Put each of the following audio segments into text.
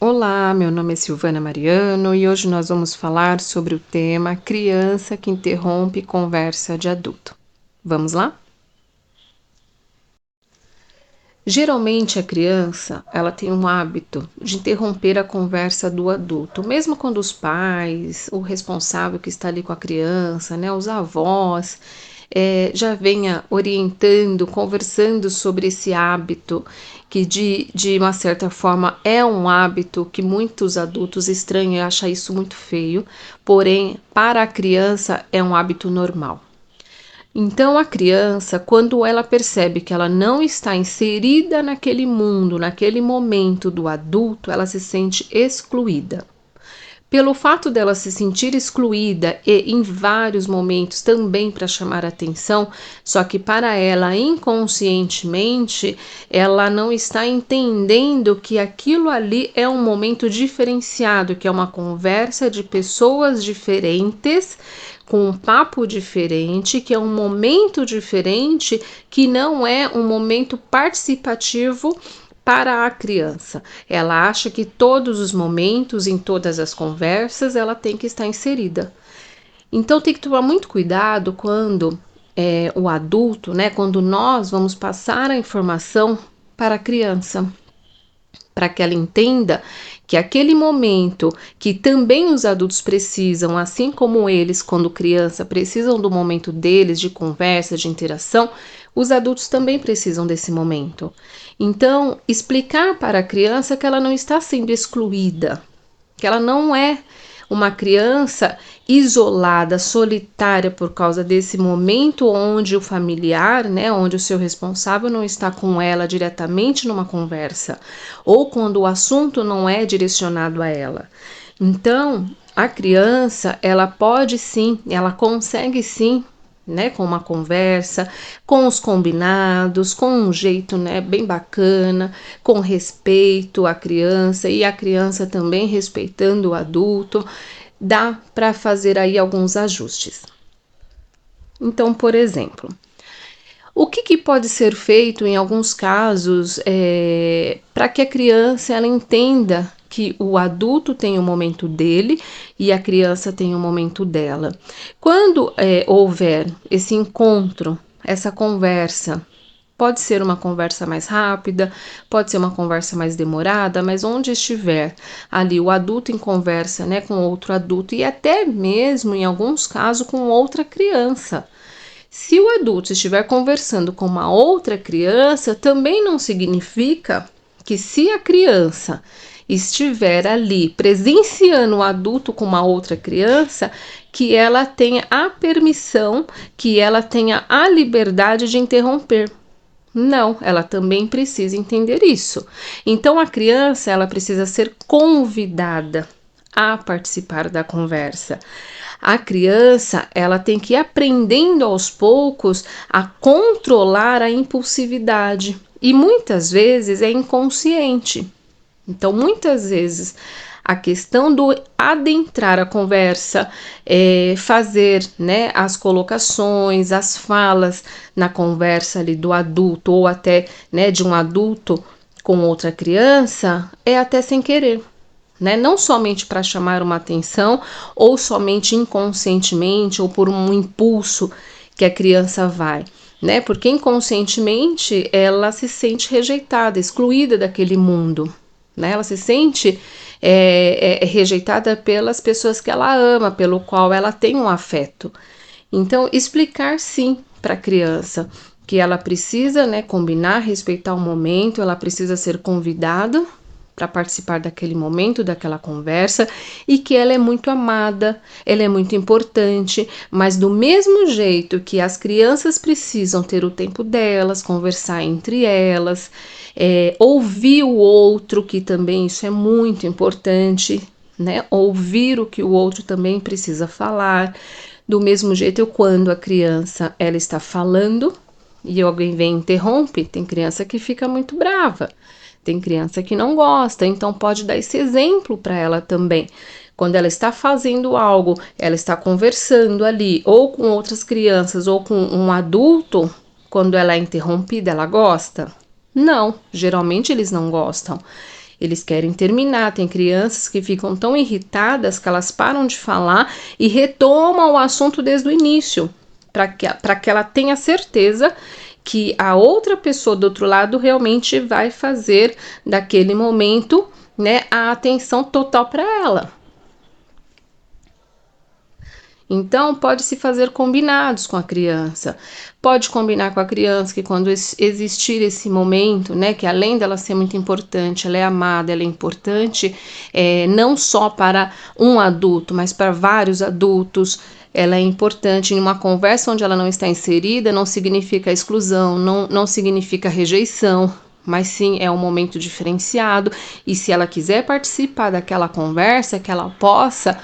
Olá, meu nome é Silvana Mariano e hoje nós vamos falar sobre o tema criança que interrompe conversa de adulto. Vamos lá? Geralmente a criança, ela tem um hábito de interromper a conversa do adulto, mesmo quando os pais, o responsável que está ali com a criança, né, os avós, já venha orientando, conversando sobre esse hábito, que de uma certa forma é um hábito que muitos adultos estranham e acham isso muito feio, porém, para a criança é um hábito normal. Então, a criança, quando ela percebe que ela não está inserida naquele mundo, naquele momento do adulto, ela se sente excluída. Pelo fato dela se sentir excluída e em vários momentos também para chamar atenção, só que para ela inconscientemente, ela não está entendendo que aquilo ali é um momento diferenciado, que é uma conversa de pessoas diferentes, com um papo diferente, que é um momento diferente, que não é um momento participativo para a criança. Ela acha que todos os momentos, em todas as conversas, ela tem que estar inserida. Então tem que tomar muito cuidado quando o adulto, né, quando nós vamos passar a informação para a criança, para que ela entenda que aquele momento que também os adultos precisam, assim como eles, quando criança, precisam do momento deles de conversa, de interação, os adultos também precisam desse momento. Então, explicar para a criança que ela não está sendo excluída, que ela não é uma criança isolada, solitária por causa desse momento onde o familiar, né, onde o seu responsável não está com ela diretamente numa conversa, ou quando o assunto não é direcionado a ela. Então, a criança, ela pode sim, ela consegue sim, né, com uma conversa, com os combinados, com um jeito, né, bem bacana, com respeito à criança e a criança também respeitando o adulto, dá para fazer aí alguns ajustes. Então, por exemplo, o que pode ser feito em alguns casos para que a criança ela entenda que o adulto tem o momento dele e a criança tem o momento dela. Quando houver esse encontro, essa conversa, pode ser uma conversa mais rápida, pode ser uma conversa mais demorada, mas onde estiver ali o adulto em conversa, né, com outro adulto e até mesmo em alguns casos com outra criança. Se o adulto estiver conversando com uma outra criança, também não significa que se a criança estiver ali presenciando o adulto com uma outra criança, que ela tenha a permissão, que ela tenha a liberdade de interromper. Não, ela também precisa entender isso. Então a criança, ela precisa ser convidada a participar da conversa. A criança, ela tem que ir aprendendo aos poucos a controlar a impulsividade e muitas vezes é inconsciente. Então, muitas vezes a questão do adentrar a conversa, fazer, né, as colocações, as falas na conversa ali do adulto ou até, né, de um adulto com outra criança, é até sem querer. Né? Não somente para chamar uma atenção ou somente inconscientemente ou por um impulso que a criança vai, né? Porque inconscientemente ela se sente rejeitada, excluída daquele mundo, né? Ela se sente rejeitada pelas pessoas que ela ama, pelo qual ela tem um afeto. Então, explicar sim para a criança que ela precisa, né, combinar, respeitar o momento, ela precisa ser convidada para participar daquele momento, daquela conversa, e que ela é muito amada, ela é muito importante, mas do mesmo jeito que as crianças precisam ter o tempo delas, conversar entre elas, ouvir o outro, que também isso é muito importante, né? Ouvir o que o outro também precisa falar. Do mesmo jeito, quando a criança ela está falando e alguém vem e interrompe, tem criança que fica muito brava. Tem criança que não gosta, então pode dar esse exemplo para ela também. Quando ela está fazendo algo, ela está conversando ali, ou com outras crianças, ou com um adulto, quando ela é interrompida, ela gosta? Não, geralmente eles não gostam. Eles querem terminar. Tem crianças que ficam tão irritadas que elas param de falar e retomam o assunto desde o início, para que ela tenha certeza que a outra pessoa do outro lado realmente vai fazer daquele momento, né, a atenção total para ela. Então, pode-se fazer combinados com a criança. Pode combinar com a criança que quando existir esse momento, né, que além dela ser muito importante, ela é amada, ela é importante, não só para um adulto, mas para vários adultos. Ela é importante em uma conversa onde ela não está inserida, não significa exclusão, não significa rejeição, mas sim é um momento diferenciado, e se ela quiser participar daquela conversa, que ela possa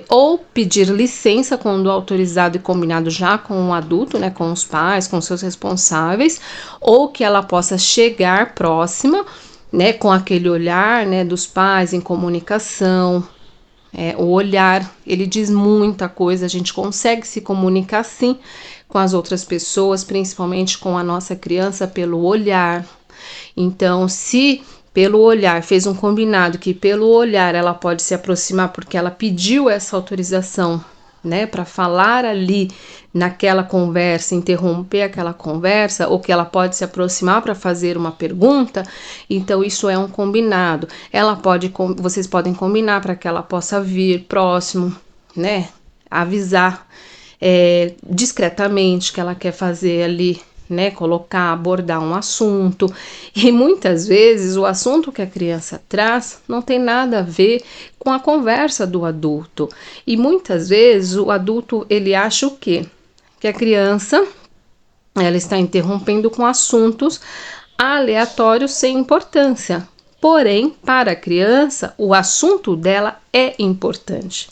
ou pedir licença quando autorizado e combinado já com o adulto, né, com os pais, com seus responsáveis, ou que ela possa chegar próxima, né, com aquele olhar, né, dos pais em comunicação. O olhar, ele diz muita coisa, a gente consegue se comunicar sim com as outras pessoas, principalmente com a nossa criança, pelo olhar. Então, se pelo olhar fez um combinado que pelo olhar ela pode se aproximar porque ela pediu essa autorização, né, para falar ali naquela conversa, interromper aquela conversa, ou que ela pode se aproximar para fazer uma pergunta, então isso é um combinado. Vocês podem combinar para que ela possa vir próximo, né, avisar discretamente que ela quer fazer ali, né, abordar um assunto, e muitas vezes o assunto que a criança traz não tem nada a ver com a conversa do adulto, e muitas vezes o adulto ele acha o quê? Que a criança ela está interrompendo com assuntos aleatórios sem importância, porém para a criança o assunto dela é importante.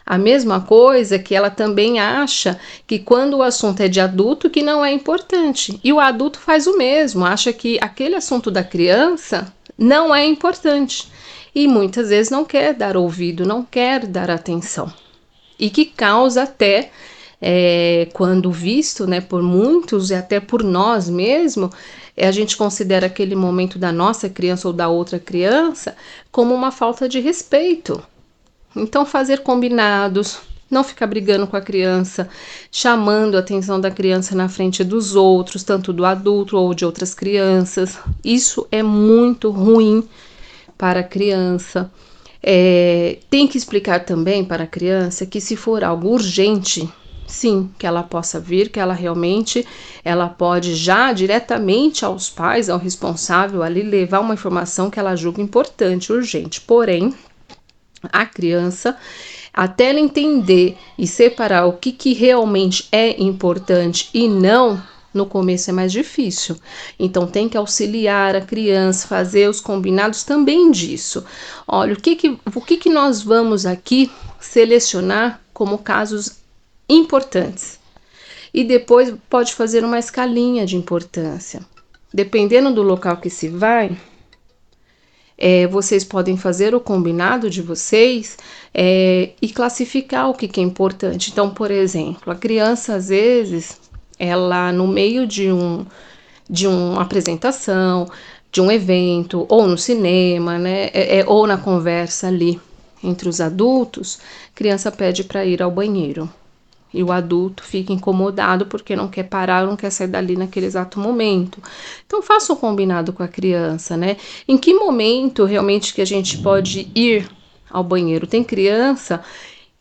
A mesma coisa que ela também acha que quando o assunto é de adulto que não é importante. E o adulto faz o mesmo, acha que aquele assunto da criança não é importante. E muitas vezes não quer dar ouvido, não quer dar atenção. E que causa até, quando visto, né, por muitos e até por nós mesmos, a gente considera aquele momento da nossa criança ou da outra criança como uma falta de respeito. Então, fazer combinados, não ficar brigando com a criança, chamando a atenção da criança na frente dos outros, tanto do adulto ou de outras crianças. Isso é muito ruim para a criança. Tem que explicar também para a criança que se for algo urgente, sim, que ela possa vir, que ela pode já diretamente aos pais, ao responsável ali, levar uma informação que ela julga importante, urgente. Porém, a criança, até ela entender e separar o que realmente é importante e não, no começo é mais difícil. Então tem que auxiliar a criança, fazer os combinados também disso. Olha, o que nós vamos aqui selecionar como casos importantes. E depois pode fazer uma escalinha de importância. Dependendo do local que se vai, vocês podem fazer o combinado de vocês e classificar o que é importante. Então, por exemplo, a criança, às vezes, ela no meio de uma apresentação, de um evento, ou no cinema, né, ou na conversa ali entre os adultos, a criança pede para ir ao banheiro. E o adulto fica incomodado porque não quer parar, não quer sair dali naquele exato momento. Então, faça um combinado com a criança, né? Em que momento realmente que a gente pode ir ao banheiro? Tem criança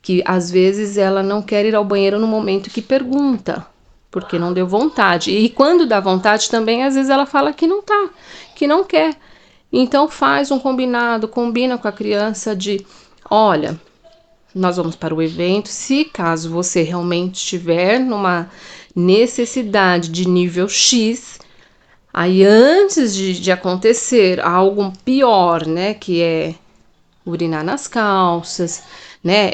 que, às vezes, ela não quer ir ao banheiro no momento que pergunta, porque não deu vontade. E quando dá vontade também, às vezes ela fala que não tá, que não quer. Então, faz um combinado, combina com a criança de, olha, nós vamos para o evento, se caso você realmente estiver numa necessidade de nível X, aí antes de acontecer algo pior, né, que é urinar nas calças, né,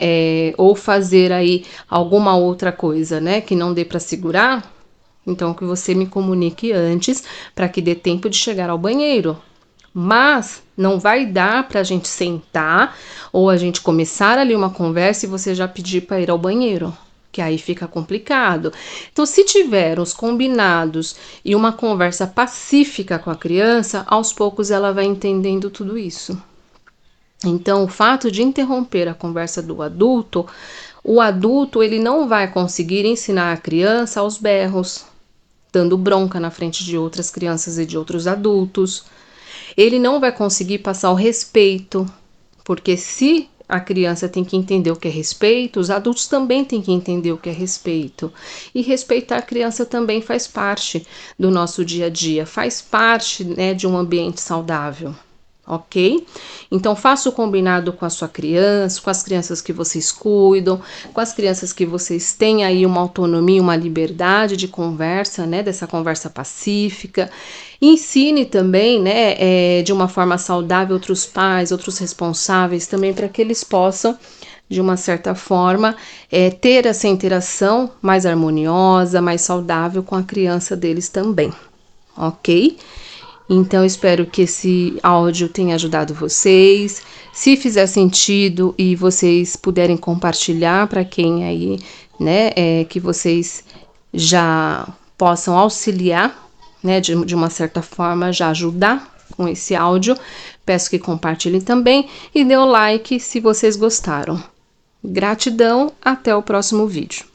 ou fazer aí alguma outra coisa, né, que não dê para segurar, então que você me comunique antes para que dê tempo de chegar ao banheiro. Mas não vai dar para a gente sentar ou a gente começar ali uma conversa e você já pedir para ir ao banheiro. que aí fica complicado. Então, se tiver os combinados e uma conversa pacífica com a criança, aos poucos ela vai entendendo tudo isso. Então, o fato de interromper a conversa do adulto, o adulto ele não vai conseguir ensinar a criança aos berros, dando bronca na frente de outras crianças e de outros adultos. Ele não vai conseguir passar o respeito, porque se a criança tem que entender o que é respeito, os adultos também têm que entender o que é respeito. E respeitar a criança também faz parte do nosso dia a dia, faz parte, né, de um ambiente saudável. Ok? Então, faça o combinado com a sua criança, com as crianças que vocês cuidam, com as crianças que vocês têm aí uma autonomia, uma liberdade de conversa, né? Dessa conversa pacífica. Ensine também, né, de uma forma saudável outros pais, outros responsáveis também, para que eles possam, de uma certa forma, ter essa interação mais harmoniosa, mais saudável com a criança deles também. Ok? Então, espero que esse áudio tenha ajudado vocês. Se fizer sentido e vocês puderem compartilhar para quem aí, né, que vocês já possam auxiliar, né, de uma certa forma, já ajudar com esse áudio, peço que compartilhem também e dê o like se vocês gostaram. Gratidão, até o próximo vídeo.